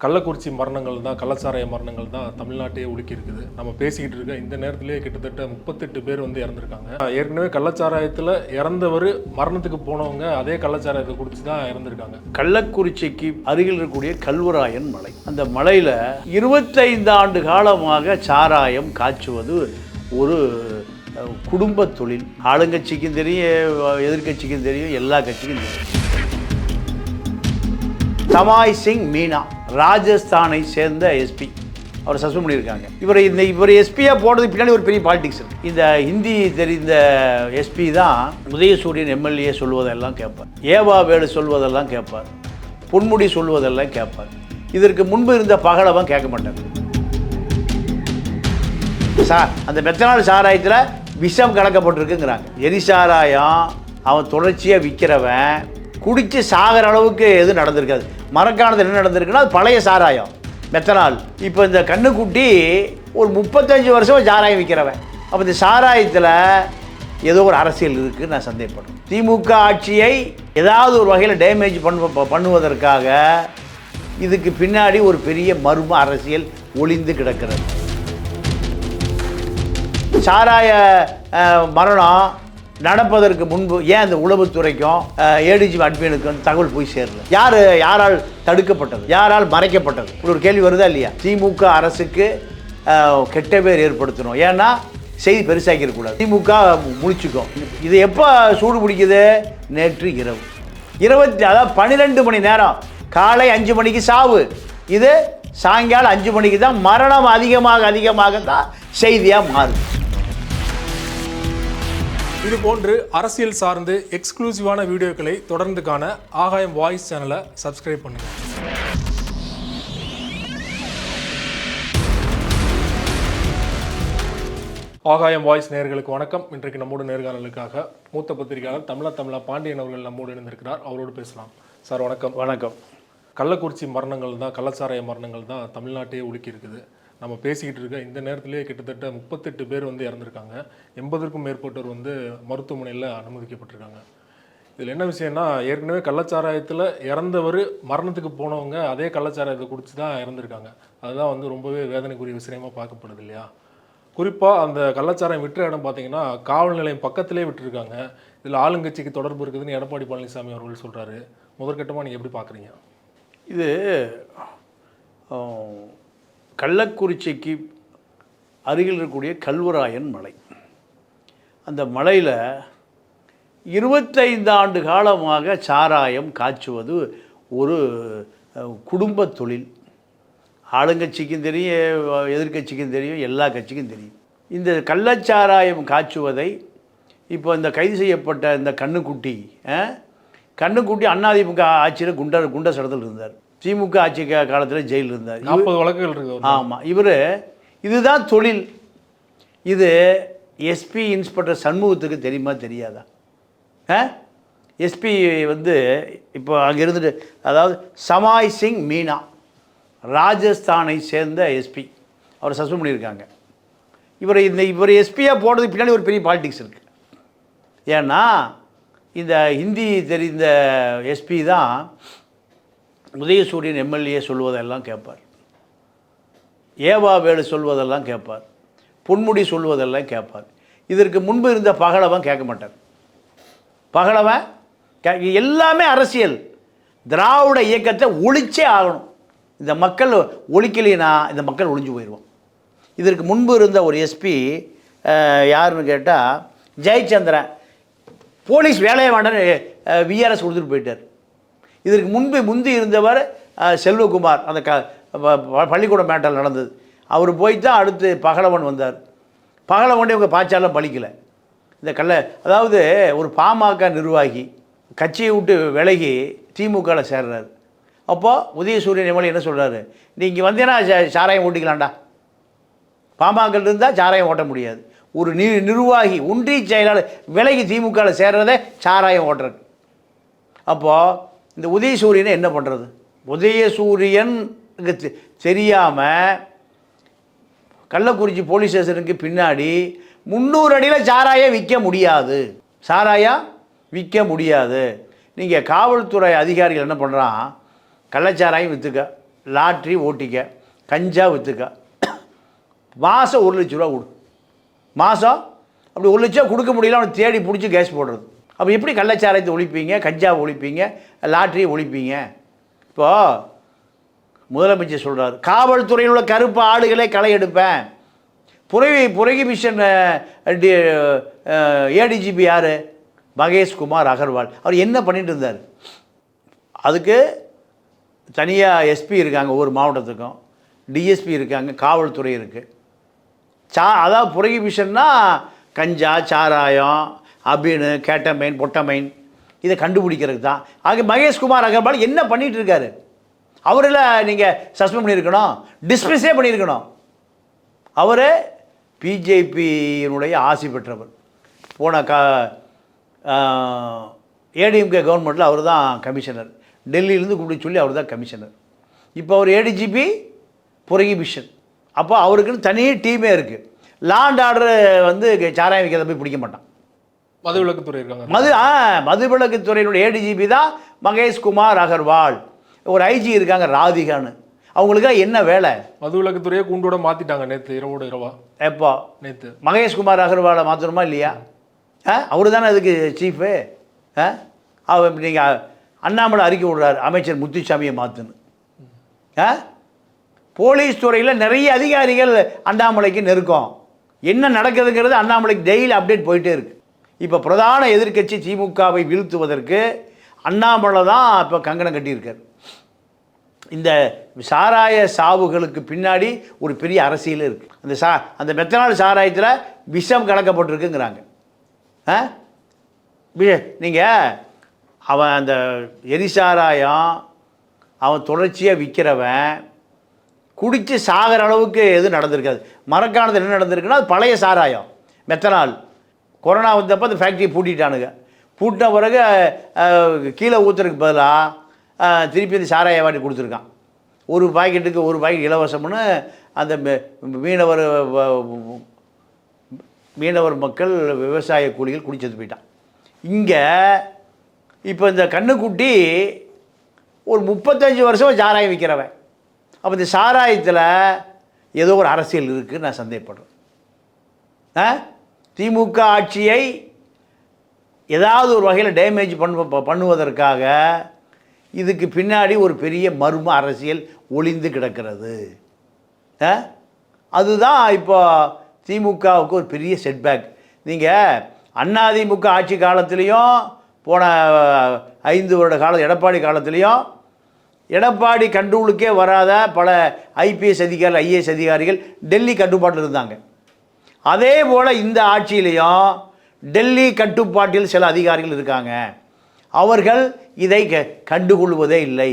கள்ளக்குறிச்சி மரணங்கள் தான், கள்ளச்சாராய மரணங்கள் தான் தமிழ்நாட்டையே உலுக்கி இருக்குது. நம்ம பேசிக்கிட்டு இருக்க இந்த நேரத்திலேயே கிட்டத்தட்ட 38 பேர் வந்து இறந்துருக்காங்க. ஏற்கனவே கள்ளச்சாராயத்தில் இறந்தவர் மரணத்துக்கு போனவங்க அதே கள்ளச்சாராயத்தை குடிச்சு தான் இறந்துருக்காங்க. கள்ளக்குறிச்சிக்கு அருகில் இருக்கக்கூடிய கல்வராயன் மலை, அந்த மலையில் 25 ஆண்டு காலமாக சாராயம் காய்ச்சுவது ஒரு குடும்ப தொழில். ஆளுங்கட்சிக்கும் தெரியும், எதிர்கட்சிக்கும் தெரியும், எல்லா கட்சிக்கும் தெரியும். தமாய் சிங் மீனா ராஜஸ்தானை சேர்ந்த எஸ்பி, அவர் சஸ்பெண்ட் பண்ணியிருக்காங்க. இவர் எஸ்பியாக போடுறதுக்கு பின்னாடி ஒரு பெரிய பாலிடிக்ஸ் இருக்குது. இந்த ஹிந்தி தெரிந்த எஸ்பி தான் உதயசூரியன் எம்எல்ஏ சொல்வதெல்லாம் கேட்பார், ஏவா வேலு சொல்வதெல்லாம் கேட்பார், பொன்முடி சொல்வதெல்லாம் கேட்பார். இதற்கு முன்பு இருந்த பகலவன் கேட்க மாட்டார். அந்த மெத்தனால் சாராயத்தில் விஷம் கலக்கப்பட்டிருக்குங்கிறாங்க. எரிசாராயம் அவன் தொடர்ச்சியாக விற்கிறவன் குடித்து சாகிற அளவுக்கு எதுவும் நடந்திருக்காது. மரக்கானது என்ன நடந்திருக்குன்னா அது பழைய சாராயம் மெத்தனால். இப்போ இந்த கண்ணுக்குட்டி ஒரு 35 வருஷமாக சாராயம் விற்கிறவன். அப்போ இந்த சாராயத்தில் ஏதோ ஒரு அரசியல் இருக்குதுன்னு நான் சந்தேகப்படுறேன். திமுக ஆட்சியை ஏதாவது ஒரு வகையில் டேமேஜ் பண்ணுவதற்காக இதுக்கு பின்னாடி ஒரு பெரிய மர்ம அரசியல் ஒளிந்து கிடக்கிறது. சாராய மரணம் நடப்பதற்கு முன்பு ஏன் அந்த உளவுத்துறைக்கும் ஏடிஜி அட்மினுக்கும் தகவல் போய் சேரல? யாரால் தடுக்கப்பட்டது, யாரால் மறைக்கப்பட்டது? ஒரு கேள்வி வருதா இல்லையா? திமுக அரசுக்கு கெட்ட பேர் ஏற்படுத்தணும், ஏன்னா செய்தி பெருசாக்கிடக்கூடாது. திமுக முடிச்சுக்கும். இது எப்போ சூடு பிடிக்குது? நேற்று இரவு 12 மணி நேரம், காலை 5 மணிக்கு சாவு, இது சாயங்காலம் 5 மணிக்கு தான் மரணம். அதிகமாக தான் செய்தியாக மாறுது. இது போன்று அரசியல் சார்ந்து எக்ஸ்க்ளூசிவான வீடியோக்களை தொடர்ந்து காண ஆகாயம் வாய்ஸ் சேனலை சப்ஸ்கிரைப் பண்ணுங்க. ஆகாயம் வாய்ஸ் நேயர்களுக்கு வணக்கம். இன்றைக்கு நம்மோடு நேர்காணலுக்காக மூத்த பத்திரிகையாளர் தமிழா பாண்டியன் அவர்கள் நம்மோடு இணைந்திருக்கிறார். அவரோடு பேசலாம். சார் வணக்கம். வணக்கம். கள்ளக்குறிச்சி மரணங்கள் தான், கள்ளச்சாராய மரணங்கள் தான் தமிழ்நாட்டையே உலுக்கி இருக்குது. நம்ம பேசிக்கிட்டு இருக்க இந்த நேரத்திலேயே கிட்டத்தட்ட 38 பேர் வந்து இறந்துருக்காங்க. 80க்கும் மேற்பட்டோர் வந்து மருத்துவமனையில் அனுமதிக்கப்பட்டிருக்காங்க. இதில் என்ன விஷயம்னா, ஏற்கனவே கள்ளச்சாராயத்தில் இறந்தவர் மரணத்துக்கு போனவங்க அதே கள்ளச்சாராயத்தை குடிச்சு தான் இறந்துருக்காங்க. அதுதான் வந்து ரொம்பவே வேதனைக்குரிய விஷயமாக பார்க்கப்படுது இல்லையா? குறிப்பாக அந்த கள்ளச்சாராயம் விட்டுற இடம் பார்த்தீங்கன்னா காவல் நிலையம் பக்கத்திலே விட்டுருக்காங்க. இதில் ஆளுங்கட்சிக்கு தொடர்பு இருக்குதுன்னு எடப்பாடி பழனிசாமி அவர்கள் சொல்கிறாரு. முதற்கட்டமாக நீங்கள் எப்படி பார்க்குறீங்க? இது கள்ளக்குறிச்சிக்கு அருகில் இருக்கக்கூடிய கல்வராயன் மலை, அந்த மலையில் 25 ஆண்டு காலமாக சாராயம் காய்ச்சுவது ஒரு குடும்ப தொழில். ஆளுங்கட்சிக்கும் தெரியும், எதிர்கட்சிக்கும் தெரியும், எல்லா கட்சிக்கும் தெரியும். இந்த கள்ளச்சாராயம் காய்ச்சுவதை இப்போ இந்த கைது செய்யப்பட்ட இந்த கண்ணுக்குட்டி அதிமுக ஆட்சியில் குண்ட சடத்தில் இருந்தார். திமுக ஆட்சி காலத்தில் ஜெயிலில் இருந்தார். 40 வழக்குகள் இருக்குது. ஆமாம். இதுதான் தொழில். இது எஸ்பி இன்ஸ்பெக்டர் சண்முகத்துக்கு தெரியுமா தெரியாதா? எஸ்பி வந்து இப்போ அங்கே இருந்துட்டு, அதாவது தமாய் சிங் மீனா ராஜஸ்தானை சேர்ந்த எஸ்பி, அவர் சஸ்பெண்ட் பண்ணியிருக்காங்க. இவர் எஸ்பியாக போடுறதுக்கு பின்னாடி ஒரு பெரிய பாலிடிக்ஸ் இருக்குது. ஏன்னா இந்த ஹிந்தி தெரிந்த எஸ்பி தான் உதயசூரியன் எம்எல்ஏ சொல்வதெல்லாம் கேட்பார், ஏவா வேலு சொல்வதெல்லாம் கேட்பார், பொன்முடி சொல்வதெல்லாம் கேட்பார். இதற்கு முன்பு இருந்த பகலவன் கேட்க மாட்டார். பகலவன் எல்லாமே அரசியல். திராவிட இயக்கத்தை ஒழிச்சே ஆகணும். இந்த மக்கள் ஒழிக்கலைன்னா இந்த மக்கள் ஒழிஞ்சு போயிடுவோம். இதற்கு முன்பு இருந்த ஒரு எஸ்பி யாருன்னு கேட்டால் ஜெயச்சந்திரன், போலீஸ் வேலையை வேண்டான்னு விஆர்எஸ் கொடுத்துட்டு போயிட்டார். இதற்கு முந்தி இருந்தவர் செல்வகுமார், அந்த பள்ளிக்கூட மேட்டல் நடந்தது, அவர் போய் தான் அடுத்து பகலவன் வந்தார். பகலவனே இவங்க பாய்ச்சாலாம் பலிக்கலை. அதாவது ஒரு பாமக நிர்வாகி கட்சியை விட்டு விலகி திமுகவில் சேர்றாரு. அப்போது உதயசூரியன் எம்எல்ஏ என்ன சொல்கிறாரு? நீங்கள் வந்தீங்கன்னா சாராயம் ஓட்டிக்கலாம்டா. பாமக இருந்தால் சாராயம் ஓட்ட முடியாது. ஒரு நிர்வாகி ஒன்றிய செயலாளர் விலகி திமுகவில் சேர்றதே சாராயம் ஓட்டுறது. அப்போது இந்த உதயசூரியனை என்ன பண்ணுறது? உதயசூரியனுக்கு தெரியாமல் கள்ளக்குறிச்சி போலீஸ் ஸ்டேஷனுக்கு பின்னாடி 300 அடியில் சாராயம் விற்க முடியாது. நீங்கள் காவல்துறை அதிகாரிகள் என்ன பண்ணுறான்? கள்ளச்சாராயம் விற்றுக்க, லாட்ரி ஓட்டிக்க, கஞ்சா விற்றுக்க, மாதம் 1 லட்ச ரூபா கொடு. மாதம் அப்படி 1 லட்சம் கொடுக்க முடியல, அவனை தேடி பிடிச்சி கேஸ் போடுறது. அப்போ எப்படி கள்ளச்சாராயத்தை ஒழிப்பீங்க, கஞ்சாவை ஒழிப்பீங்க, லாட்ரியை ஒழிப்பீங்க? இப்போது முதலமைச்சர் சொல்கிறார், காவல்துறையில் உள்ள கருப்பு ஆளுகளை களை எடுப்பேன். புரொகிபிஷன் ஏடிஜிபி யார்? மகேஷ்குமார் அகர்வால். அவர் என்ன பண்ணிட்டு இருந்தார்? அதுக்கு தனியாக எஸ்பி இருக்காங்க, ஒவ்வொரு மாவட்டத்துக்கும் டிஎஸ்பி இருக்காங்க, காவல்துறை இருக்குது. அதாவது புரொகிபிஷன்னா கஞ்சா, சாராயம், அபின், கேட்டமைன், பொட்டமைன் இதை கண்டுபிடிக்கிறதுக்கு தான். ஆக மகேஷ்குமார் அகர்வால் என்ன பண்ணிகிட்டு இருக்காரு? அவரில் நீங்கள் சஸ்பெண்ட் பண்ணியிருக்கணும், டிஸ்மிஸே பண்ணியிருக்கணும். அவர் பிஜேபியினுடைய ஆசி பெற்றவர். போன ஏடிஎம்கே கவர்மெண்ட்டில் அவர் தான் கமிஷனர். டெல்லியிலேருந்து கூப்பிட்டு சொல்லி அவர் தான் கமிஷனர். இப்போ அவர் ஏடிஜிபி புரொகிபிஷன். அப்போ அவருக்குன்னு தனி டீமே இருக்குது. லாண்ட் ஆர்டர் வந்து சாராயம் வைக்கிறத போய் பிடிக்க மாட்டான். மதுவிலக்குத்துறை இருக்காங்க. மதுவிலக்குத்துறையினுடைய ஏடிஜிபி தான் மகேஷ்குமார் அகர்வால். ஒரு ஐஜி இருக்காங்க ராதிகான்னு. அவங்களுக்காக என்ன வேலை? மதுவிலக்குத்துறையை கூண்டோட மாற்றிட்டாங்க நேற்று இரவா. எப்போ? நேற்று. மகேஷ்குமார் அகர்வாலை மாற்றணுமா இல்லையா? அவரு தானே அதுக்கு சீஃபு. அவர் நீங்கள் அண்ணாமலை அறிக்கை விடுறாரு, அமைச்சர் முத்துசாமியை மாற்றுன்னு. போலீஸ் துறையில் நிறைய அதிகாரிகள் அண்ணாமலைக்கு நெருக்கம். என்ன நடக்குதுங்கிறது அண்ணாமலைக்கு டெய்லி அப்டேட் போயிட்டே இருக்குது. இப்போ பிரதான எதிர்க்கட்சி திமுகவை வீழ்த்துவதற்கு அண்ணாமலை தான் இப்போ கங்கணம் கட்டியிருக்கார். இந்த சாராய சாவுகளுக்கு பின்னாடி ஒரு பெரிய அரசியல் இருக்குது. அந்த மெத்தனால் சாராயத்தில் விஷம் கலக்கப்பட்டிருக்குங்கிறாங்க. நீங்கள் அவன் அந்த எரிசாராயம் அவன் தொடர்ச்சியாக விற்கிறவன் குடித்து சாகிற அளவுக்கு எதுவும் நடந்திருக்காது. மரக்காணத்தில் என்ன நடந்திருக்குன்னா அது பழைய சாராயம் மெத்தனால். கொரோனா வந்தப்போ அந்த ஃபேக்ட்ரியை பூட்டிட்டானுங்க. பூட்டின பிறகு கீழே ஊற்றுறதுக்கு பதிலாக திருப்பி அந்த சாராய வாட்டி கொடுத்துருக்கான். ஒரு பாக்கெட்டுக்கு 1 பாக்கெட் இலவசம்னு அந்த மீனவர் மக்கள், விவசாய கூலிகள் குடிச்சது போயிட்டான். இங்கே இப்போ இந்த கண்ணுக்குட்டி ஒரு 35 வருஷமாக சாராயம் விற்கிறவன். அப்போ இந்த சாராயத்தில் ஏதோ ஒரு அரசியல் இருக்குதுன்னு நான் சந்தேகப்படுறேன். திமுக ஆட்சியை ஏதாவது ஒரு வகையில் டேமேஜ் பண்ணுவதற்காக இதுக்கு பின்னாடி ஒரு பெரிய மர்ம அரசியல் ஒளிந்து கிடக்கிறது. அதுதான் இப்போ திமுகவுக்கு ஒரு பெரிய செட்பேக். நீங்கள் அதிமுக ஆட்சி காலத்துலேயும் போன 5 வருட காலம் எடப்பாடி காலத்துலேயும் எடப்பாடி கண்ட்ரோலுக்கே வராத பல ஐபிஎஸ் அதிகாரிகள், ஐஏஎஸ் அதிகாரிகள் டெல்லி கட்டுப்பாட்டில் இருந்தாங்க. அதே போல் இந்த ஆட்சியிலையும் டெல்லி கட்டுப்பாட்டில் சில அதிகாரிகள் இருக்காங்க. அவர்கள் இதை கண்டுகொள்வதே இல்லை.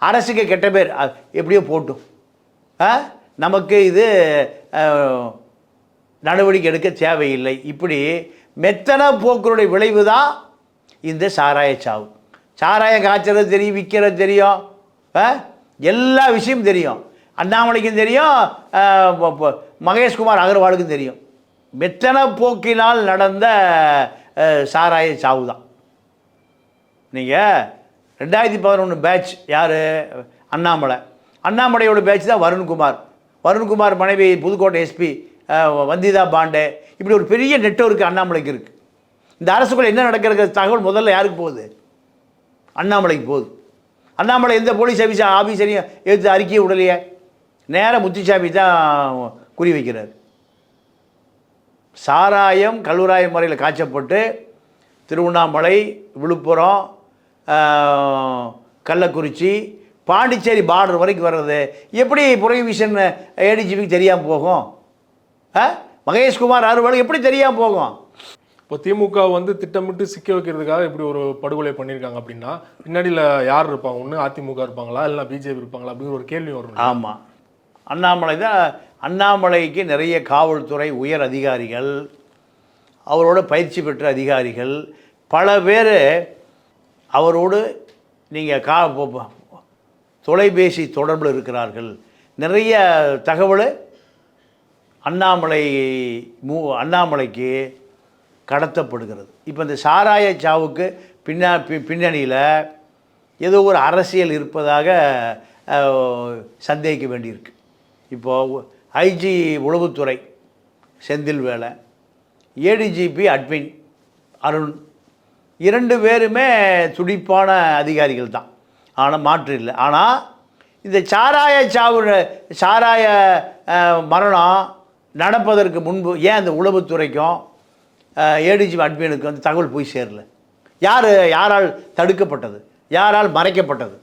அரசுக்கு கெட்ட பேர் எப்படியோ போட்டும், நமக்கு இது நடவடிக்கை எடுக்க தேவையில்லை. இப்படி மெத்தன போக்குடைய விளைவு தான் இந்த சாராய சாவு. சாராயம் காய்ச்சறது தெரியும், விற்கிறது தெரியும், எல்லா விஷயமும் தெரியும். அண்ணாமலைக்கும் தெரியும், மகேஷ்குமார் அகர்வாலுக்கும் தெரியும். மெத்தன போக்கினால் நடந்த சாராய சாவு தான். நீங்கள் 2011 பேட்ச் யார்? அண்ணாமலையோட பேட்ச் தான் வருண்குமார் மனைவி புதுக்கோட்டை எஸ்பி வந்திதா பாண்டே. இப்படி ஒரு பெரிய நெட்வொர்க் அண்ணாமலைக்கு இருக்குது. இந்த அரசுக்குள்ள என்ன நடக்கிற தகவல் முதல்ல யாருக்கு போகுது? அண்ணாமலைக்கு போகுது. அண்ணாமலை எந்த போலீஸ் ஆஃபீஸரையும் எடுத்து அறிக்கையை விடலையே, நேராக முத்துசாமி தான் குறி வைக்கிறார். சாராயம் கல்வராய முறையில் காய்ச்சப்பட்டு திருவண்ணாமலை, விழுப்புரம், கள்ளக்குறிச்சி, பாண்டிச்சேரி பார்டர் வரைக்கும் வர்றது எப்படி புரொகிபிஷன் ஏடிஜிபிக்கு தெரியாமல் போகும்? மகேஷ்குமார் அகர்வால் எப்படி தெரியாமல் போகும்? இப்போ திமுக வந்து திட்டமிட்டு சிக்க வைக்கிறதுக்காக இப்படி ஒரு படுகொலை பண்ணியிருக்காங்க அப்படின்னா பின்னாடியில் யார் இருப்பாங்க? ஒன்று அதிமுக இருப்பாங்களா, இல்லை பிஜேபி இருப்பாங்களா அப்படின்னு ஒரு கேள்வி வரும். ஆமாம், அண்ணாமலை தான். அண்ணாமலைக்கு நிறைய காவல்துறை உயர் அதிகாரிகள், அவரோட பயிற்சி பெற்ற அதிகாரிகள் பல பேர் அவரோடு நீங்கள் தொலைபேசி தொடர்பில் இருக்கிறார்கள். நிறைய தகவல் அண்ணாமலைக்கு கடத்தப்படுகிறது. இப்போ இந்த சாராய சாவுக்கு பின்னணியில் ஏதோ ஒரு அரசியல் இருப்பதாக சந்தேகிக்க வேண்டியிருக்கு. இப்போது ஐஜி உளவுத்துறை செந்தில் வேலை, ஏடிஜிபி அட்மின் அருண், 2 பேருமே துடிப்பான அதிகாரிகள் தான். ஆனால் மாற்று இல்லை. ஆனால் இந்த சாராய மரணம் நடப்பதற்கு முன்பு ஏன் அந்த உளவுத்துறைக்கும் ஏடிஜிபி அட்மினுக்கும் அந்த தகவல் போய் சேரல? யாரால் தடுக்கப்பட்டது? யாரால் மறைக்கப்பட்டது?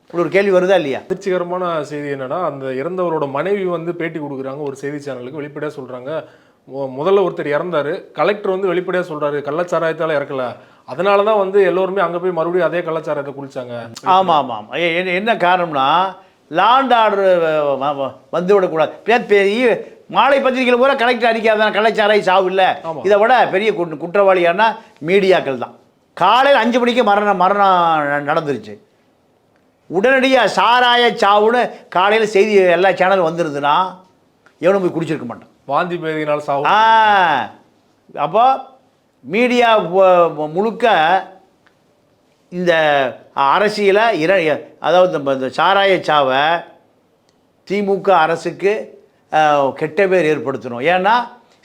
இப்படி ஒரு கேள்வி வருதா இல்லையா? அதிர்ச்சிகரமான செய்தி என்னன்னா, அந்த இறந்தவரோட மனைவி வந்து பேட்டி கொடுக்குறாங்க ஒரு செய்தி சேனலுக்கு. வெளிப்படையாக சொல்றாங்க, முதல்ல ஒருத்தர் இறந்தாரு, கலெக்டர் வந்து வெளிப்படையாக சொல்றாரு கள்ளச்சாராயத்தால் இறக்கல, அதனால தான் வந்து எல்லோருமே அங்கே போய் மறுபடியும் அதே கள்ளச்சாராயத்தை குளிச்சாங்க. ஆமாம் ஆமாம் ஆமாம். என்ன காரணம்னா, லாண்ட் ஆர்டர் வந்து விடக்கூடாது. மாலை பத்திரிகையில் பூரா கலெக்டர் அறிக்காதான் கள்ளச்சாராய சாவு இல்லை. இதை விட பெரிய குற்றவாளியானா மீடியாக்கள் தான். காலையில் 5 மணிக்கு மரணம் நடந்துருச்சு. உடனடியாக சாராய சாவுன்னு காலையில் செய்தி எல்லா சேனலும் வந்துருதுன்னா எவனும் போய் குடிச்சிருக்க மாட்டான். வாந்தி பேதியினால் சாவு. அப்போ மீடியா முழுக்க இந்த அரசியலை அதாவது இந்த சாராய சாவை திமுக அரசுக்கு கெட்ட பேர் ஏற்படுத்தணும். ஏன்னா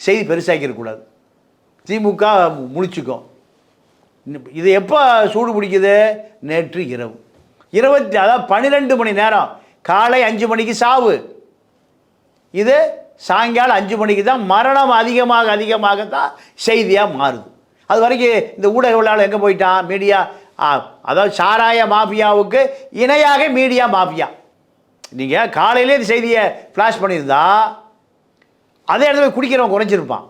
செய்தி பெருசாக்கிடக்கூடாது. திமுக முழிச்சுக்கும். இது எப்போ சூடு பிடிக்குது? நேற்று இரவு அதாவது 12 மணி நேரம். காலை 5 மணிக்கு சாவு, இது சாயங்காலம் 5 மணிக்கு தான் மரணம். அதிகமாகத்தான் செய்தியாக மாறுது. அது வரைக்கும் இந்த ஊடகவியலாளர் எங்கே போயிட்டான்? மீடியா, அதாவது சாராய மாஃபியாவுக்கு இணையாக மீடியா மாஃபியா. நீங்கள் காலையிலே இந்த செய்தியை ஃப்ளாஷ் பண்ணியிருந்தா அதே இடத்துல குடிக்கிறவன் குறைஞ்சிருப்பான்.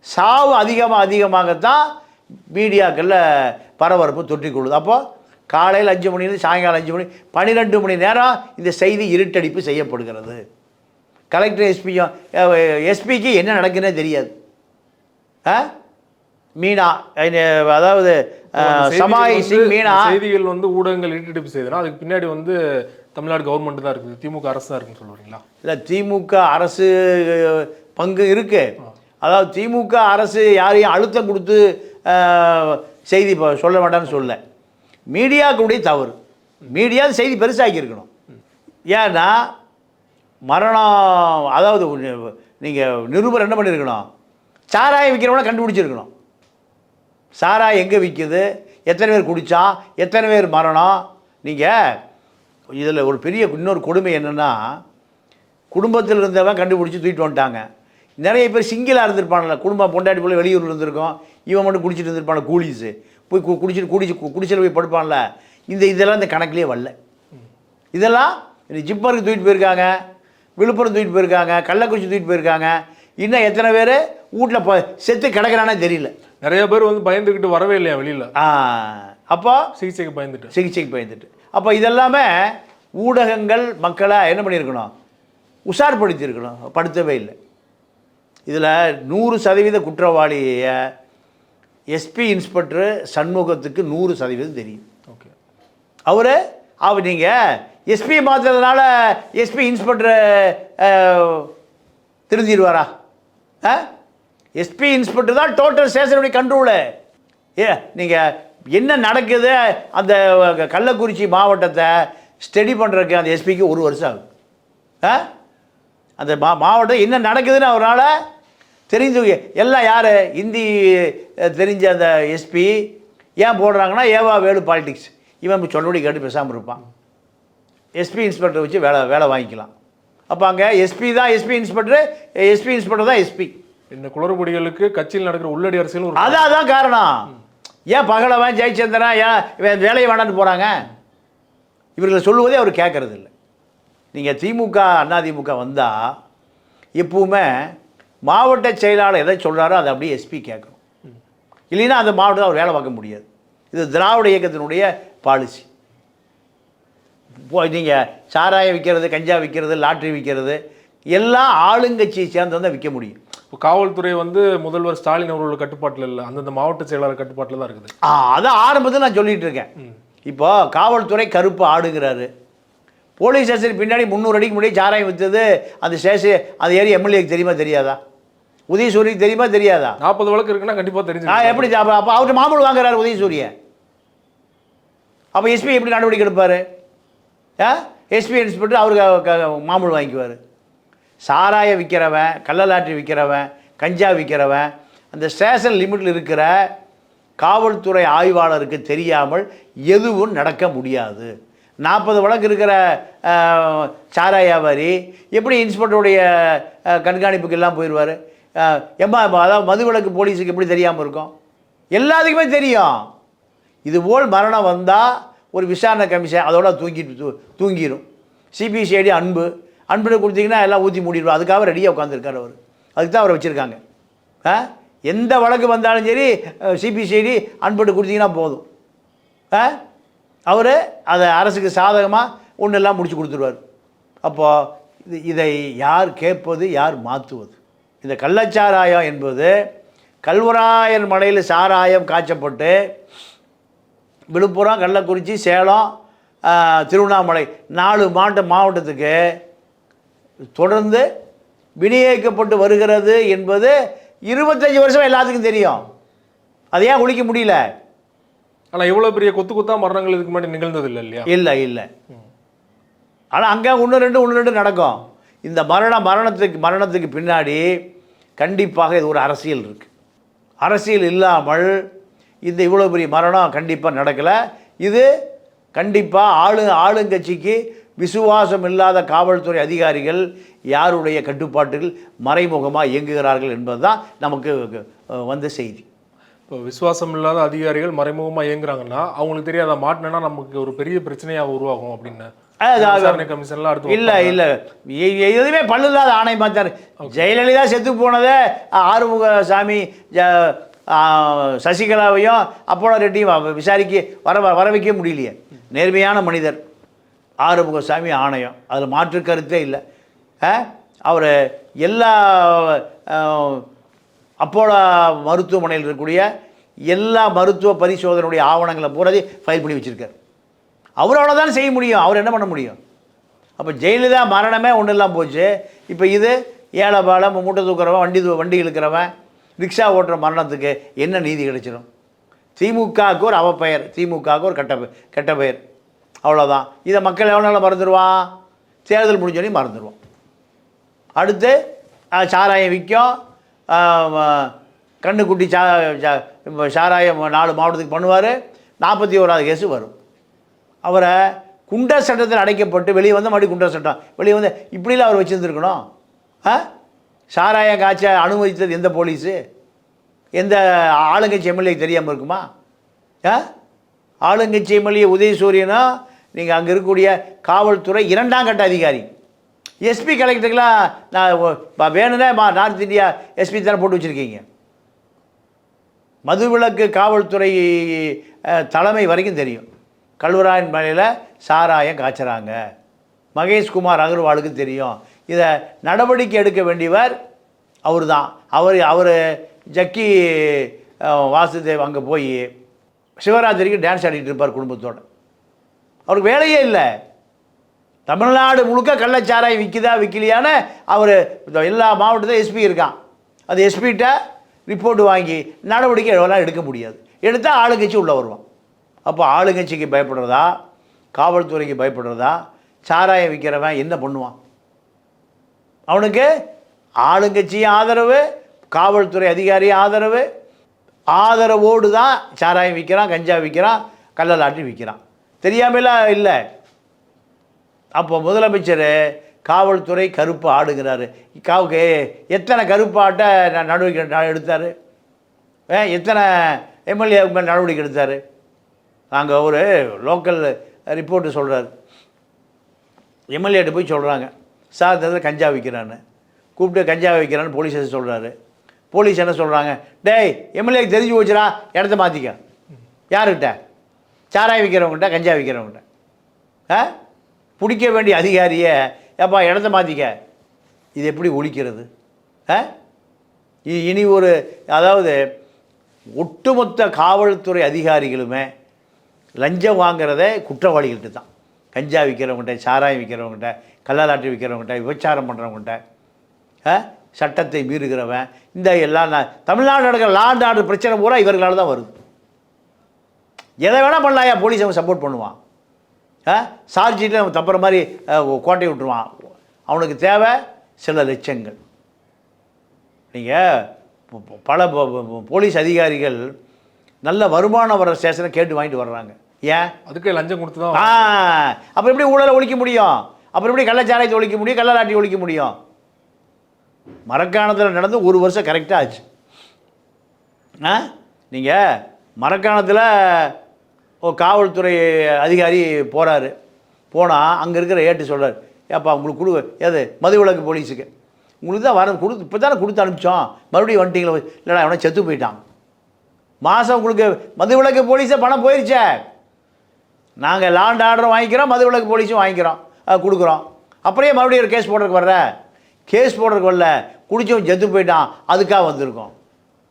சாவு அதிகமாகத்தான் மீடியாக்களில் பரபரப்பு தொற்றிக்கொள்ளுது. அப்போது காலையில் 5 மணிலேருந்து சாயங்காலம் 5 மணி 12 மணி நேரம் இந்த செய்தி இருட்டடிப்பு செய்யப்படுகிறது. கலெக்டர் எஸ்பிக்கு என்ன நடக்குன்னே தெரியாது. மீனா, அதாவது சமாய் சிங் மீனா, செய்திகள் வந்து ஊடகங்கள் இருட்டடிப்பு செய்தனா அதுக்கு பின்னாடி வந்து தமிழ்நாடு கவர்மெண்ட் தான் இருக்குது, திமுக அரசு தான் இருக்குன்னு சொல்லுவீங்களா? இல்லை, திமுக அரசு பங்கு இருக்கு. அதாவது திமுக அரசு யாரையும் அழுத்தம் கொடுத்து செய்தி சொல்ல வேண்டாம்னு சொல்ல, மீடியாக்களுடைய தவறு. மீடியா செய்தி பெருசாக்கி இருக்கணும். ஏன்னா மரணம், அதாவது நீங்கள் நிருபர் என்ன பண்ணியிருக்கணும்? சாராயம் விற்கிறவனை கண்டுபிடிச்சிருக்கணும். சாராயம் எங்கே விற்கிது, எத்தனை பேர் குடித்தான், எத்தனை பேர் மரணம். நீங்கள் இதில் ஒரு பெரிய இன்னொரு கொடுமை என்னென்னா, குடும்பத்தில் இருந்தவன் கண்டுபிடிச்சி தூக்கிட்டு வந்துட்டாங்க. நிறைய பேர் சிங்கிளாக இருந்திருப்பான்ல, குடும்பம் பொண்டாட்டி போல வெளியூரில் இருந்திருக்கோம், இவன் மட்டும் குடிச்சிட்டு இருந்திருப்பான கூலிஸு போய் குடிச்சிட்டு போய் படுப்பான்ல. இதெல்லாம் இந்த கணக்கிலே வரல. இதெல்லாம் ஜிப்பருக்கு தூக்கிட்டு போயிருக்காங்க, விழுப்புரம் தூக்கிட்டு போயிருக்காங்க, கள்ளக்குறிச்சி தூக்கிட்டு போயிருக்காங்க. இன்னும் எத்தனை பேர் வீட்டில் செத்து கிடக்கிறானே தெரியல. நிறைய பேர் வந்து பயந்துக்கிட்டு வரவே இல்லையா வெளியில். அப்போ சிகிச்சைக்கு பயந்துட்டு அப்போ இதெல்லாமே ஊடகங்கள் மக்களை என்ன பண்ணியிருக்கணும்? உஷார்படுத்தியிருக்கணும். படுத்தவே இல்லை. இதில் 100% குற்றவாளியை எஸ்பி இன்ஸ்பெக்டர் சண்முகத்துக்கு 100% தெரியும். ஓகே, அவர் நீங்கள் எஸ்பி மாற்றுறதுனால எஸ்பி இன்ஸ்பெக்டர் தெரிஞ்சிடுவாரா? எஸ்பி இன்ஸ்பெக்டர் தான் டோட்டல் ஸ்டேஷனுடைய கண்ட்ரோலு. நீங்கள் என்ன நடக்குது அந்த கள்ளக்குறிச்சி மாவட்டத்தை ஸ்டடி பண்ணுறதுக்கு அந்த எஸ்பிக்கு 1 வருஷம் ஆகும். அந்த மாவட்டம் என்ன நடக்குதுன்னு அவரால் தெரிஞ்சு எல்லாம் யார் இந்தி தெரிஞ்ச அந்த எஸ்பி ஏன் போடுறாங்கன்னா ஏவா வேலு பாலிடிக்ஸ். இவன் சொன்னபடி கேட்டு பேசாமல் இருப்பான். எஸ்பி இன்ஸ்பெக்டர் வச்சு வேலை வாங்கிக்கலாம். அப்போ அங்கே எஸ்பி இன்ஸ்பெக்டர் தான் எஸ்பி. இந்த குளறுபடிகளுக்கு கட்சியில் நடக்கிற உள்ளடி அரசியல் அதான் காரணம். ஏன் பகலவன் ஜெயச்சந்திரன் ஏன் இவன் வேலையை வேண்டான்னு போகிறாங்க? இவர்களை சொல்லுவதே அவர் கேட்கறது இல்லை. நீங்கள் திமுக அதிமுக வந்தால் எப்பவுமே மாவட்ட செயலாளர் எதை சொல்கிறாரோ அதை அப்படியே எஸ்பி கேட்கணும். இல்லைன்னா அந்த மாவட்டத்தில் அவர் வேலை பார்க்க முடியாது. இது திராவிட இயக்கத்தினுடைய பாலிசி. நீங்கள் சாராயம் விற்கிறது, கஞ்சா விற்கிறது, லாட்ரி விற்கிறது எல்லாம் ஆளுங்கட்சியை சேர்ந்து தான் விற்க முடியும். இப்போ காவல்துறை வந்து முதல்வர் ஸ்டாலின் அவர்களோட கட்டுப்பாட்டில் இல்லை, அந்தந்த மாவட்ட செயலாளர் கட்டுப்பாட்டில் தான் இருக்குது. அதான் ஆரம்பத்தில் நான் சொல்லிகிட்டு இருக்கேன். இப்போ காவல்துறை கருப்பு ஆடுங்கிறாரு. போலீஸ் ஸ்டேஷன் பின்னாடி 300 அடிக்கு முன்னாடி சாராயம் விற்றது அந்த ஸ்டேஷன் அந்த ஏரியா எம்எல்ஏக்கு தெரியுமா தெரியாதா? உதயசூரியனுக்கு தெரியுமா தெரியாதா? 40 வழக்கு இருக்குன்னா கண்டிப்பாக தெரிஞ்சு. எப்படி அப்போ அவர்கிட்ட மாமூல் வாங்குறாரு உதயசூரியன்? அப்போ எஸ்பி எப்படி நடவடிக்கை எடுப்பார்? எஸ்பி இன்ஸ்பெக்டர் அவருக்கு மாமூல் வாங்கிக்குவார். சாராய விற்கிறவன், கள்ளலாற்றி விற்கிறவன், கஞ்சா விற்கிறவன் அந்த ஸ்டேஷன் லிமிட்டில் இருக்கிற காவல்துறை ஆய்வாளருக்கு தெரியாமல் எதுவும் நடக்க முடியாது. 40 வழக்கு இருக்கிற சாராய வியாபாரி எப்படி இன்ஸ்பெக்டருடைய கண்காணிப்புக்கு எல்லாம் போயிடுவார்? அதாவது மது விலக்கு போலீஸுக்கு எப்படி தெரியாமல் இருக்கும்? எல்லாத்துக்குமே தெரியும். இதுபோல் மரணம் வந்தால் ஒரு விசாரணை கமிஷன் அதோட தூங்கிடும். சிபிசிஐடி அன்புன்னு கொடுத்தீங்கன்னா எல்லாம் ஊற்றி மூடிடுவோம். அதுக்காக ரெடியாக உட்காந்துருக்கார் அவர். அதுக்கு தான் அவரை வச்சுருக்காங்க. எந்த வழக்கு வந்தாலும் சரி சிபிசிஐடி அன்புட்டு கொடுத்தீங்கன்னா போதும். அவர் அதை அரசுக்கு சாதகமாக ஒன்றெல்லாம் முடிச்சு கொடுத்துருவார். அப்போது இதை யார் கேட்பது, யார் மாற்றுவது? இந்த கள்ளச்சாராயம் என்பது கல்வராயன் மலையில் சாராயம் காய்ச்சப்பட்டு விழுப்புரம், கள்ளக்குறிச்சி, சேலம், திருவண்ணாமலை 4 மாவட்டத்துக்கு தொடர்ந்து விநியோகிக்கப்பட்டு வருகிறது என்பது 25 வருஷம் எல்லாத்துக்கும் தெரியும். அதை ஏன் ஒழிக்க முடியல? ஆனால் இவ்வளோ பெரிய கொத்தா மரணங்கள் இதுக்கு முன்னாடி நிகழ்ந்தது இல்லையா? இல்லை. ஆனால் அங்கே ஒன்று ரெண்டு நடக்கும். இந்த மரணத்துக்கு பின்னாடி கண்டிப்பாக இது ஒரு அரசியல் இருக்குது. அரசியல் இல்லாமல் இந்த இவ்வளோ பெரிய மரணம் கண்டிப்பாக நடக்கலை. இது கண்டிப்பாக ஆளுங்கட்சிக்கு விசுவாசம் இல்லாத காவல்துறை அதிகாரிகள் யாருடைய கட்டுப்பாட்டில் மறைமுகமாக இயங்குகிறார்கள் என்பது தான் நமக்கு வந்த செய்தி. இப்போ விசுவாசம் இல்லாத அதிகாரிகள் மறைமுகமாக இயங்குறாங்கன்னா அவங்களுக்கு தெரியாத மாட்டினா நமக்கு ஒரு பெரிய பிரச்சனையாக உருவாகும் அப்படின்னு கமிஷன்லாம் அடுத்து இல்லை எதுவுமே பல்லுல்லாத ஆணை பார்த்தார். ஜெயலலிதா செத்து போனதை ஆறுமுகசாமி சசிகலாவையும் அப்போலோ ரெட்டியும் விசாரிக்க வர வைக்க முடியலையே. நேர்மையான மனிதர் ஆறுமுகசாமி ஆணையம், அதில் மாற்று கருத்தே இல்லை. அவர் எல்லா அப்போலோ மருத்துவமனையில் இருக்கக்கூடிய எல்லா மருத்துவ பரிசோதனையுடைய ஆவணங்களை பூராதி ஃபைல் பண்ணி வச்சுருக்கார். அவரோட தான் செய்ய முடியும். அவர் என்ன பண்ண முடியும்? அப்போ ஜெயலலிதா மரணமே ஒன்றும் இல்லாமல் போச்சு. இப்போ இது ஏழை பாலை மூட்டை தூக்குறவன், வண்டி இழுக்கிறவன், ரிக்ஷா ஓட்டுற மரணத்துக்கு என்ன நீதி கிடைச்சிடும்? திமுகவுக்கு ஒரு அவப்பெயர், திமுகவுக்கு ஒரு கெட்ட பெயர், அவ்வளோதான். இதை மக்கள் எவ்வளோ நாள் மறந்துடுவான்? தேர்தல் முடிஞ்சோடனே மறந்துடுவான். அடுத்து சாராயம் விற்கும், கண்ணுக்குட்டி சாராயம் 4 மாவட்டத்துக்கு பண்ணுவார். 41வது கேஸு வரும். அவரை குண்டர் சட்டத்தில் அடைக்கப்பட்டு வெளியே வந்து மறுபடியும் குண்டர் சட்டம் வெளியே வந்து இப்படிலாம் அவர் வச்சுருந்துருக்கணும். சாராயம் காய்ச்ச அனுமதித்தது எந்த போலீஸு? எந்த ஆளுங்கட்சி எம்எல்ஏக்கு தெரியாமல் இருக்குமா? ஆளுங்கட்சி எம்எல்ஏ உதயசூரியனா நீங்கள் அங்கே இருக்கக்கூடிய காவல்துறை 2ஆம் கட்ட அதிகாரி. எஸ்பி கலெக்டருக்கெலாம் நான் வேணும்னா நார்த் இந்தியா எஸ்பி தானே போட்டு வச்சுருக்கீங்க. மதுவிலக்கு காவல்துறை தலைமை வரைக்கும் தெரியும். கல்வராயன் மலையில் சாராயம் காய்ச்சறாங்க. மகேஷ்குமார் அகர்வாலுக்கு தெரியும். இதை நடவடிக்கை எடுக்க வேண்டியவர் அவர் தான். அவர் ஜக்கி வாசுதேவ் அங்கே போய் சிவராத்திரிக்கு டான்ஸ் ஆடிட்டு இருப்பார் குடும்பத்தோடு. அவருக்கு வேலையே இல்லை. தமிழ்நாடு முழுக்க கள்ளச்சாராயம் விற்கிதா விற்கலையான்னு அவர் எல்லா மாவட்டத்தையும் எஸ்பி இருக்கான். அது எஸ்பிகிட்ட ரிப்போர்ட் வாங்கி நடவடிக்கை எவ்வளோ எடுக்க முடியாது. எடுத்தால் ஆளுங்கட்சி உள்ளே வருவான். அப்போ ஆளுங்கட்சிக்கு பயப்படுறதா, காவல்துறைக்கு பயப்படுறதா? சாராயம் விற்கிறவன் என்ன பண்ணுவான்? அவனுக்கு ஆளுங்கட்சி ஆதரவு, காவல்துறை அதிகாரி ஆதரவோடு தான் சாராயம் விற்கிறான், கஞ்சா விற்கிறான், கள்ளலாட்டி விற்கிறான். தெரியாமலாம் இல்லை. அப்போ முதலமைச்சர் காவல்துறை கருப்பு ஆடுங்கிறாரு. எத்தனை கருப்பு ஆட்டை நடவடிக்கை எடுத்தார்? எத்தனை எம்எல்ஏ மேல் நடவடிக்கை எடுத்தார்? நாங்கள் ஒரு லோக்கல் ரிப்போர்ட்டு சொல்கிறார். எம்எல்ஏட்ட போய் சொல்கிறாங்க, சார் இந்த கஞ்சா விற்கிறான்னு. கூப்பிட்டு கஞ்சா விற்கிறான்னு போலீஸ் சொல்கிறாரு. போலீஸ் என்ன சொல்கிறாங்க? டேய் எம்எல்ஏக்கு தெரிஞ்சு போச்சுடா, இடத்த மாற்றிக்க. யாருக்கிட்ட? சாராயம் விற்கிறவங்ககிட்ட, கஞ்சா விற்கிறவங்ககிட்ட. பிடிக்க வேண்டிய அதிகாரியை ஏப்பா இடத்த மாற்றிக்க. இது எப்படி ஒழிக்கிறது? இனி ஒரு அதாவது ஒட்டுமொத்த காவல்துறை அதிகாரிகளுமே லஞ்சம் வாங்கிறத குற்றவாளிகள்கிட்ட தான். கஞ்சா விற்கிறவங்ககிட்ட, சாராயம் விற்கிறவங்ககிட்ட, கள்ளலாட்டி விற்கிறவங்ககிட்ட, விபச்சாரம் பண்ணுறவங்ககிட்ட, சட்டத்தை மீறுகிறவன், இந்த எல்லாம் தமிழ்நாடு நடக்கிற லா அண்ட் ஆர்டர் பிரச்சனை பூரா இவர்களால் தான் வருது. எதை வேணால் பண்ணலாயா, போலீஸ் அவன் சப்போர்ட் பண்ணுவான். சார்ஜிட்டு அவன் தப்புற மாதிரி கோட்டையை விட்டுருவான். அவனுக்கு தேவை சில லட்சங்கள். நீங்கள் பல போலீஸ் அதிகாரிகள் நல்ல வருமானம் வர ஸ்டேஷனை கேட்டு வாங்கிட்டு வர்றாங்க. ஏன்? அதுக்கு லஞ்சம் கொடுத்து தான். அப்புறம் எப்படி ஊழலை ஒழிக்க முடியும்? அப்புறம் எப்படி கள்ளச்சாராயத்தை ஒழிக்க முடியும்? கள்ளலாட்டி ஒழிக்க முடியும்? மரக்காணத்தில் நடந்து 1 வருஷம் கரெக்டாக ஆச்சு. நீங்கள் மரக்காணத்தில் ஒரு காவல்துறை அதிகாரி போகிறாரு. போனால் அங்கே இருக்கிற ஏட்டு சொல்கிறார், ஏப்பா உங்களுக்கு ஏது மதுவிலக்கு போலீஸுக்கு உங்களுக்கு தான் வர இப்போ தானே கொடுத்து அனுப்பிச்சோம், மறுபடியும் வந்துட்டீங்களா? இல்லைடா அவனை செத்து போயிட்டான். மாதம் உங்களுக்கு மதுவிலக்கு போலீஸே பணம் போயிடுச்சே. நாங்கள் லாண்ட் ஆர்டரும் வாங்கிக்கிறோம், மதுவிலக்கு போலீஸும் வாங்கிக்கிறோம், கொடுக்குறோம். அப்படியே மறுபடியும் ஒரு கேஸ் போடுறதுக்கு வர்ற, கேஸ் போடுறதுக்கு வரல, குடிச்சவன் செத்து போயிட்டான், அதுக்காக வந்திருக்கோம்.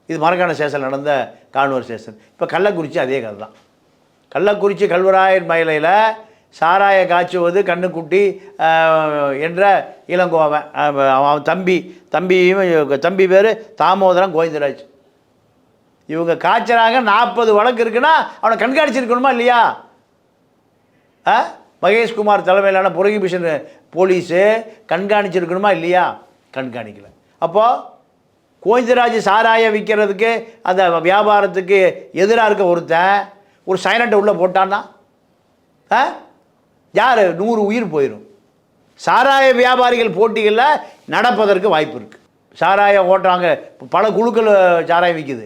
இது மரக்காண ஸ்டேஷன் நடந்த கான்வர் ஸ்டேஷன். இப்போ கள்ளக்குறிச்சி அதே கதை தான். கள்ளக்குறிச்சி கல்வராயன் மயிலையில் சாராய காய்ச்சுவது கண்ணுக்குட்டி என்ற இளங்கோவன், அவன் தம்பி பேர் தாமோதரன் கோவிந்தராஜ். இவங்க காய்ச்சறாங்க. 40 வழக்கு இருக்குன்னா அவனை கண்காணிச்சிருக்கணுமா இல்லையா? மகேஷ்குமார் தலைமையிலான புரோகிபிஷன் போலீஸு கண்காணிச்சிருக்கணுமா இல்லையா? கண்காணிக்கலை. அப்போது கோவிந்தராஜ் சாராயம் விற்கிறதுக்கு அந்த வியாபாரத்துக்கு எதிராக இருக்க ஒருத்தன் ஒரு சைலண்ட்டை உள்ளே போட்டான்னா யார்? 100 உயிர் போயிடும். சாராய வியாபாரிகள் போட்டிகளில் நடப்பதற்கு வாய்ப்பு இருக்குது. சாராயம் ஓட்டுறாங்க, பல குழுக்கள் சாராயம் விற்கிது.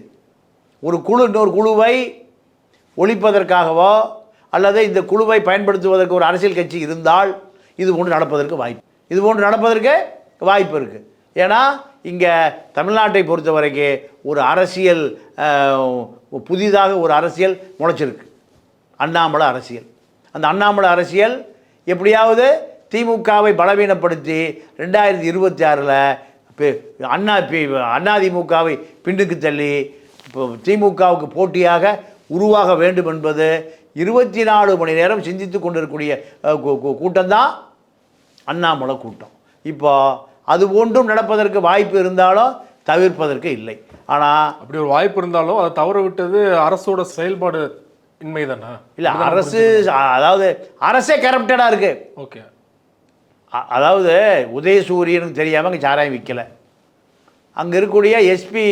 ஒரு குழு இன்னொரு குழுவை ஒழிப்பதற்காகவோ அல்லது இந்த குழுவை பயன்படுத்துவதற்கு ஒரு அரசியல் கட்சி இருந்தால் இது போன்று நடப்பதற்கு வாய்ப்பு இருக்குது. ஏன்னா இங்கே தமிழ்நாட்டை பொறுத்த வரைக்கும் ஒரு அரசியல் புதிதாக ஒரு அரசியல் முளைச்சிருக்கு, அண்ணாமலை அரசியல். அந்த அண்ணாமலை அரசியல் எப்படியாவது திமுகவை பலவீனப்படுத்தி 2026 அதிமுகவை பின்னுக்கு தள்ளி இப்போ திமுகவுக்கு போட்டியாக உருவாக வேண்டும் என்பது 24 மணி நேரம் சிந்தித்து கொண்டிருக்கக்கூடிய கூட்டம்தான் அண்ணாமலை கூட்டம். இப்போ அது ஒன்றும் நடப்பதற்கு வாய்ப்பு இருந்தாலும் தவிர்ப்பதற்கு இல்லை. ஆனால் அப்படி ஒரு வாய்ப்பு இருந்தாலும் அதை தவற விட்டது அரசோட செயல்பாடு இன்மை தானே? இல்லை, அதாவது அரசே கரப்டடாக இருக்குது. ஓகே, அதாவது உதயசூரியனுக்கு தெரியாமல் அங்கே சாராயம் விற்கலை. அங்கே இருக்கக்கூடிய எஸ்பி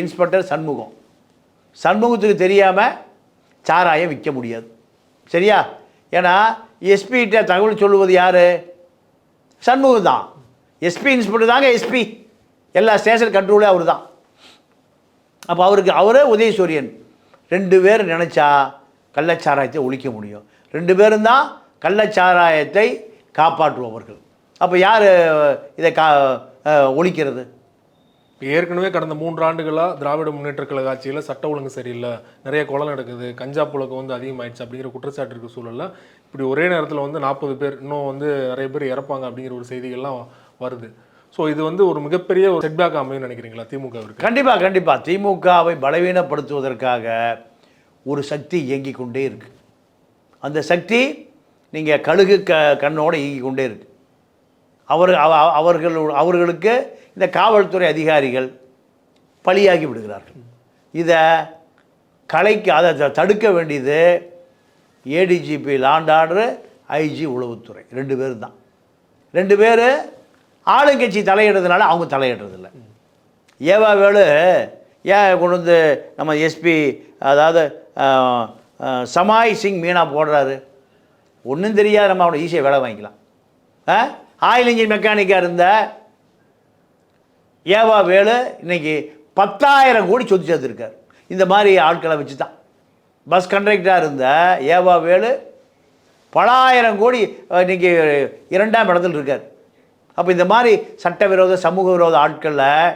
இன்ஸ்பெக்டர் சண்முகத்துக்கு தெரியாமல் சாராயம் விற்க முடியாது. சரியா? ஏன்னா எஸ்பிகிட்ட தகவல் சொல்லுவது யார்? சண்முகம் தான். எஸ்பி இன்ஸ்பெக்டர் தாங்க எஸ்பி, எல்லா ஸ்டேஷன் கண்ட்ரோலே அவர் தான். அப்போ அவரே உதயசூரியன் 2 பேர் நினச்சா கள்ளச்சாராயத்தை ஒழிக்க முடியும். 2 பேரும் தான் கள்ளச்சாராயத்தை காப்பாற்றுபவர்கள். அப்போ யார் இதை ஒழிக்கிறது? ஏற்கனவே கடந்த 3 ஆண்டுகளாக திராவிட முன்னேற்ற கழக ஆட்சியில் சட்ட ஒழுங்கு சரியில்லை, நிறைய கொலை நடக்குது, கஞ்சா புழக்கம் வந்து அதிகமாகிடுச்சு அப்படிங்கிற குற்றச்சாட்டு இருக்க சூழலில் இப்படி ஒரே நேரத்தில் வந்து 40 பேர் இன்னும் வந்து நிறைய பேர் இறப்பாங்க அப்படிங்கிற ஒரு செய்திகள்லாம் வருது. ஸோ இது வந்து ஒரு மிகப்பெரிய ஒரு செட்பேக் அமையும் நினைக்கிறீங்களா திமுகவிற்கு? கண்டிப்பாக திமுகவை பலவீனப்படுத்துவதற்காக ஒரு சக்தி இயங்கிக் கொண்டே இருக்குது. அந்த சக்தி நீங்கள் கழுகு கண்ணோடு இயங்கிக் கொண்டே இருக்குது. அவர்களுக்கு இந்த காவல்துறை அதிகாரிகள் பலியாகி விடுகிறார்கள். இதை அதை தடுக்க வேண்டியது ஏடிஜிபி லாண்ட் ஆர்டரு, ஐஜி உளவுத்துறை 2 பேர் தான். 2 பேர் ஆளுங்கட்சி தலையிடுறதுனால அவங்க தலையிடுறதில்லை. ஏவா வேலு ஏன் கொண்டு வந்து நம்ம எஸ்பி அதாவது சமாய் சிங் மீனா போடுறாரு? ஒன்றும் தெரியாது, நம்ம அவனை ஈஸியாக வேலை வாங்கிக்கலாம். ஆயில் இன்ஜின் மெக்கானிக்காக இருந்த ஏவா வேலு இன்னைக்கு 10,000 கோடி சொத்து சேர்த்துருக்கார். இந்த மாதிரி ஆட்களை வச்சு தான். பஸ் கண்டக்டராக இருந்த ஏவா வேலு பல ஆயிரம் கோடி இன்றைக்கி 2ஆம் இடத்துல இருக்கார். அப்போ இந்த மாதிரி சட்டவிரோத சமூக விரோத ஆட்களில்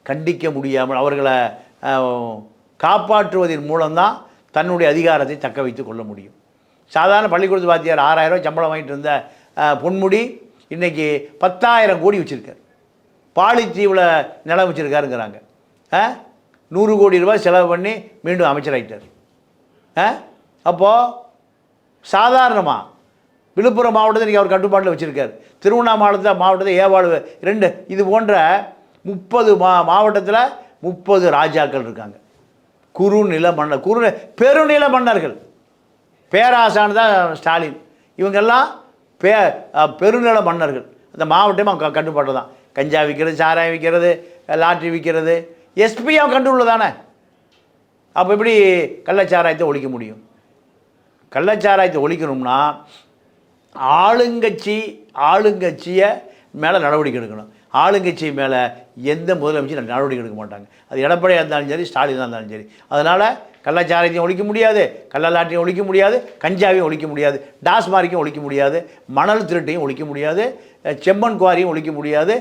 கண்டிக்க முடியாமல் அவர்களை காப்பாற்றுவதன் மூலம்தான் தன்னுடைய அதிகாரத்தை தக்க வைத்து கொள்ள முடியும். சாதாரண பள்ளிக்கூடத்து வாத்தியார் 6,000 ரூபாய் சம்பளம் வாங்கிட்டு இருந்த பொன்முடி இன்றைக்கி 10,000 கோடி வச்சுருக்கார். பாலித்தீவில் நிலம் வச்சுருக்காருங்கிறாங்க. 100 கோடி ரூபாய் செலவு பண்ணி மீண்டும் அமைச்சராகிட்டார். அப்போது சாதாரணமாக விழுப்புரம் மாவட்டத்தை இன்றைக்கி அவர் கட்டுப்பாட்டில் வச்சுருக்கார். திருவண்ணாமலை மாவட்டத்தை ஏவாள் 2 இது போன்ற 30 மாவட்டத்தில் 30 ராஜாக்கள் இருக்காங்க. குறுநில மன்னர் பெருநில மன்னர்கள். பேராசான் தான் ஸ்டாலின். இவங்கெல்லாம் பெருநில மன்னர்கள். அந்த மாவட்டமே அவங்க கட்டுப்பாட்டு தான். கஞ்சா விற்கிறது, சாராயம் விற்கிறது, லாட்ரி விற்கிறது எஸ்பி அவன் கண்டுள்ள தானே. அப்போ எப்படி கள்ளச்சாராயத்தை ஒழிக்க முடியும்? கள்ளச்சாராயத்தை ஒழிக்கணும்னா ஆளுங்கட்சியை மேலே நடவடிக்கை எடுக்கணும். ஆளுங்கட்சி மேலே எந்த முதலமைச்சரும் நடவடிக்கை எடுக்க மாட்டாங்க. அது எடப்பாடியாக இருந்தாலும் சரி, ஸ்டாலினாக இருந்தாலும் சரி. அதனால் கள்ளச்சாராயத்தையும் ஒழிக்க முடியாது, கள்ளலாட்டையும் ஒழிக்க முடியாது, கஞ்சாவையும் ஒழிக்க முடியாது, டாஸ்மார்க்கையும் ஒழிக்க முடியாது, மணல் திருட்டையும் ஒழிக்க முடியாது, செம்மண் குவாரியும் ஒழிக்க முடியாது.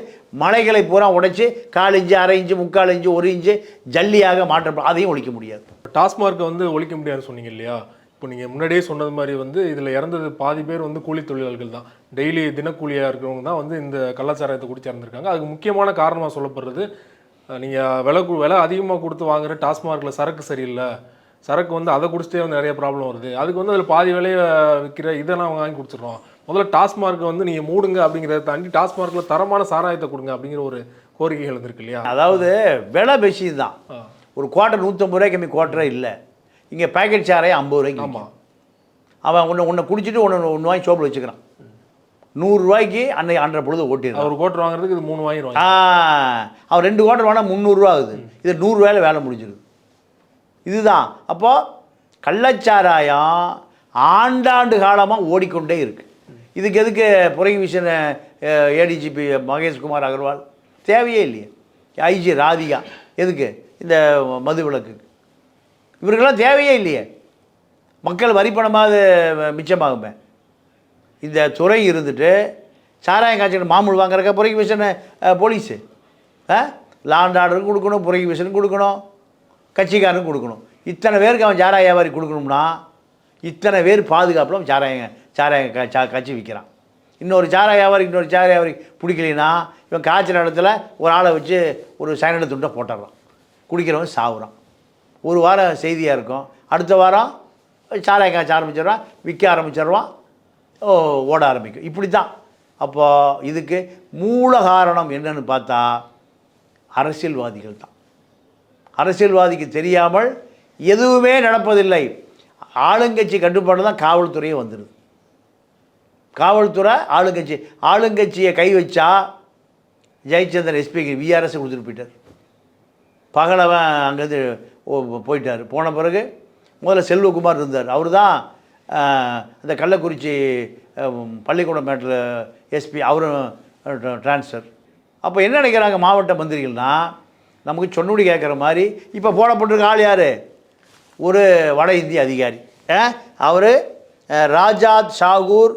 மலைகளை பூரா உடைச்சி 4 இன்ச்சு, 1/2 இன்ச்சு, 3/4 இன்ச்சு, 1 இன்ச்சு ஜல்லியாக மாற்ற அதையும் ஒழிக்க முடியாது. டாஸ்மார்க்கை வந்து ஒழிக்க முடியாதுன்னு சொன்னீங்க இல்லையா? இப்போ நீங்கள் முன்னாடியே சொன்னது மாதிரி வந்து இதில் இறந்தது பாதி பேர் வந்து கூலி தொழிலாளர்கள் தான். டெய்லி தினக்கூலியாக இருக்கிறவங்க தான் வந்து இந்த கள்ளச்சாராயத்தை குடிச்சு இறந்துருக்காங்க. அதுக்கு முக்கியமான காரணமாக சொல்லப்படுறது, நீங்கள் விலை அதிகமாக கொடுத்து வாங்குற டாஸ்மார்க்கில் சரக்கு சரியில்லை, சரக்கு வந்து அதை குடிச்சிட்டே வந்து நிறைய ப்ராப்ளம் வருது, அதுக்கு வந்து அதில் பாதி விலையை விற்கிற இதெல்லாம் அவங்க வாங்கி கொடுத்துட்றோம். முதல்ல டாஸ்மார்க்கை வந்து நீங்கள் மூடுங்க அப்படிங்கிறத தாண்டி டாஸ்மார்க்கில் தரமான சாராயத்தை கொடுங்க அப்படிங்கிற ஒரு கோரிக்கைகள் இருந்திருக்கு இல்லையா? அதாவது விலை பேசி தான். ஒரு குவார்ட்டர் 150 ரூபாய்க்கு கம்மி குவார்ட்டரே இல்லை. இங்கே பேக்கெட் சாராயம் 50 ரூபாய்க்கு. ஆமாம், அவன் ஒன்று குடிச்சிட்டு ஒன்று வாங்கி சோப்பில் வச்சுக்கிறான். 100 ரூபாய்க்கு அன்றைய பொழுது ஓட்டிடுறான். ஒரு குவார்ட்டர் வாங்குறதுக்கு இது 3 வாங்கிடுவாங்க. அவன் 2 குவார்ட்டர் வாங்கினா 300 ரூபா ஆகுது. இது 100 ரூபாயில் வேலை முடிஞ்சிருது. இதுதான். அப்போது கள்ளச்சாராயம் ஆண்டாண்டு காலமாக ஓடிக்கொண்டே இருக்குது. இதுக்கு எதுக்கு புரோகிபிஷன் ஏடிஜிபி மகேஷ்குமார் அகர்வால் தேவையே இல்லையே. ஐஜி ராதிகா எதுக்கு இந்த மது விலக்கு? இவர்களெல்லாம் தேவையே இல்லையே. மக்கள் வரிப்பணமாவது மிச்சமாகுமே. இந்த துறை இருந்துட்டு சாராயம் காய்ச்சல் மாமூல் வாங்குறக்க புரோகிபிஷன் போலீஸு லா அண்ட் ஆர்டருக்கு கொடுக்கணும், புரோகிபிஷனுக்கு கொடுக்கணும், கட்சிக்காரனுக்கு கொடுக்கணும். இத்தனை பேருக்கு அவன் சாராய வியாபாரி கொடுக்கணும்னா இத்தனை பேர் பாதுகாப்பில் சாராயம் கட்சி விற்கிறான். இன்னொரு சாராய வியாபாரி பிடிக்கலைன்னா இவன் காய்ச்சல் இடத்துல ஒரு ஆளை வச்சு ஒரு சைனடு துண்டை போட்டுடுறான். குடிக்கிறவன் சாவுறான். ஒரு வாரம் செய்தியாக இருக்கும், அடுத்த வாரம் சாராயம் காய்ச்ச ஆரம்பிச்சிடுறான், விற்க ஆரம்பிச்சிடுவான், ஓட ஆரம்பிக்கும். இப்படி தான். அப்போது இதுக்கு மூல காரணம் என்னன்னு பார்த்தா அரசியல்வாதிகள் தான். அரசியல்வாதிக்கு தெரியாமல் எதுவுமே நடப்பதில்லை. ஆளுங்கட்சி கட்டுப்பாடு தான் காவல்துறையே வந்துடுது. காவல்துறை ஆளுங்கட்சியை கை வச்சா ஜெயச்சந்திரன் எஸ்பிக்கு விஆர்எஸ் கொடுத்துட்டு போயிட்டார். பகலவன் அங்கேருந்து போயிட்டார். போன பிறகு முதல்ல செல்வகுமார் இருந்தார். அவர் தான் அந்த கள்ளக்குறிச்சி பள்ளிக்கூடம் மேட்டில் எஸ்பி, அவரும் ட்ரான்ஸ்ஃபர். அப்போ என்ன நினைக்கிறாங்க மாவட்ட மந்திரிகள்னால், நமக்கு சொன்னுடி கேட்குற மாதிரி இப்போ போடப்பட்டிருக்க ஆள் யார்? ஒரு வட இந்திய அதிகாரி. அவர் ராஜாத் சாகூர்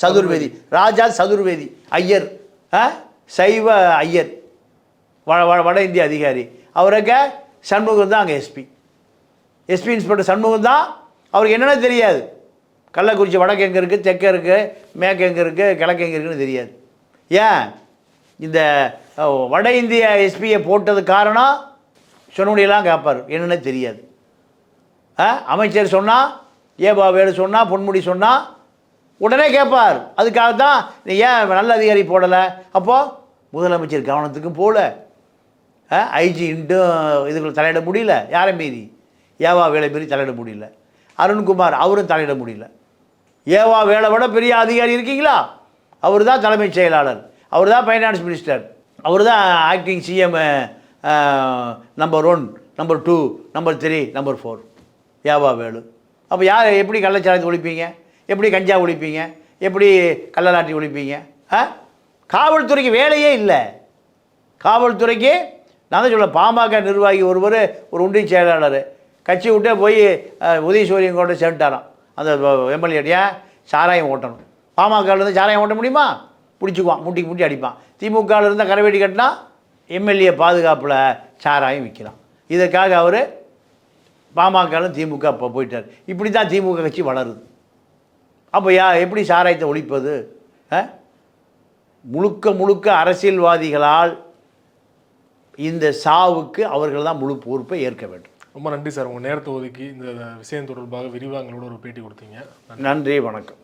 சதுர்வேதி, ராஜாத் சதுர்வேதி ஐயர், சைவ ஐயர், வட இந்திய அதிகாரி. அவருக்கு சண்முகம் தான் அங்கே எஸ்பி இன்ஸ்பெக்டர் சண்முகம் தான். அவருக்கு என்னென்ன தெரியாது. கள்ளக்குறிச்சி வடக்கு எங்கே இருக்குது, தெற்கு இருக்குது, மேற்கு எங்கே இருக்குது, கிழக்கு எங்கே இருக்குன்னு தெரியாது. ஏன் இந்த வட இந்திய எஸ்பியை போட்டது காரணம் சொன்னபடியெல்லாம் கேட்பார், என்னென்ன தெரியாது. அமைச்சர் சொன்னால், ஏபாவேலு சொன்னால், பொன்முடி சொன்னால் உடனே கேட்பார். அதுக்காக தான் நீ ஏன் நல்ல அதிகாரி போடலை? அப்போது முதலமைச்சர் கவனத்துக்கும் போகல, ஐஜி இன்ட்டும் இதுக்குள்ள தலையிட முடியல, யாரை மீறி ஏவா வேலை மீறி தலையிட முடியல, அருண்குமார் அவரும் தலையிட முடியல. ஏவா வேலை விட பெரிய அதிகாரி இருக்கீங்களா? அவர் தான் தலைமைச் செயலாளர், அவர் தான் ஃபைனான்ஸ் மினிஸ்டர், அவர் தான் acting CM number 1, number 2, number 3, number 4 ஏவா வேலு. அப்போ யார் எப்படி கள்ளச்சாராயத்தை ஒழிப்பீங்க? எப்படி கஞ்சா ஒழிப்பீங்க? எப்படி கள்ளலாட்டி ஒழிப்பீங்க? காவல்துறைக்கு வேலையே இல்லை. காவல்துறைக்கு நான் தான் சொல்ல, பாமக நிர்வாகி ஒருவர், ஒரு ஒன்றிய செயலாளர் கட்சி விட்டே போய் உதயசூரியன் கூட சேர்ந்துட்டாராம் அந்த எம்எல்ஏ. ஏன்? சாராயம் ஓட்டணும். பாமகலேருந்து சாராயம் ஓட்ட முடியுமா? பிடிச்சிக்குவான், முட்டி அடிப்பான். திமுகவில் இருந்தால் கரைவேட்டி கட்டினா எம்எல்ஏ பாதுகாப்பில் சாராயம் விற்கிறான். இதற்காக அவர் பாமகலும் திமுக இப்போ போயிட்டார். இப்படி தான் திமுக கட்சி வளருது. அப்போ எப்படி சாராயத்தை ஒழிப்பது? முழுக்க அரசியல்வாதிகளால் இந்த சாவுக்கு அவர்கள் தான் முழு பொறுப்பை ஏற்க வேண்டும். ரொம்ப நன்றி சார், உங்கள் நேரத்தை ஒதுக்கி இந்த விஷயம் தொடர்பாக விரிவாங்களோட ஒரு பேட்டி கொடுத்தீங்க. நன்றி, வணக்கம்.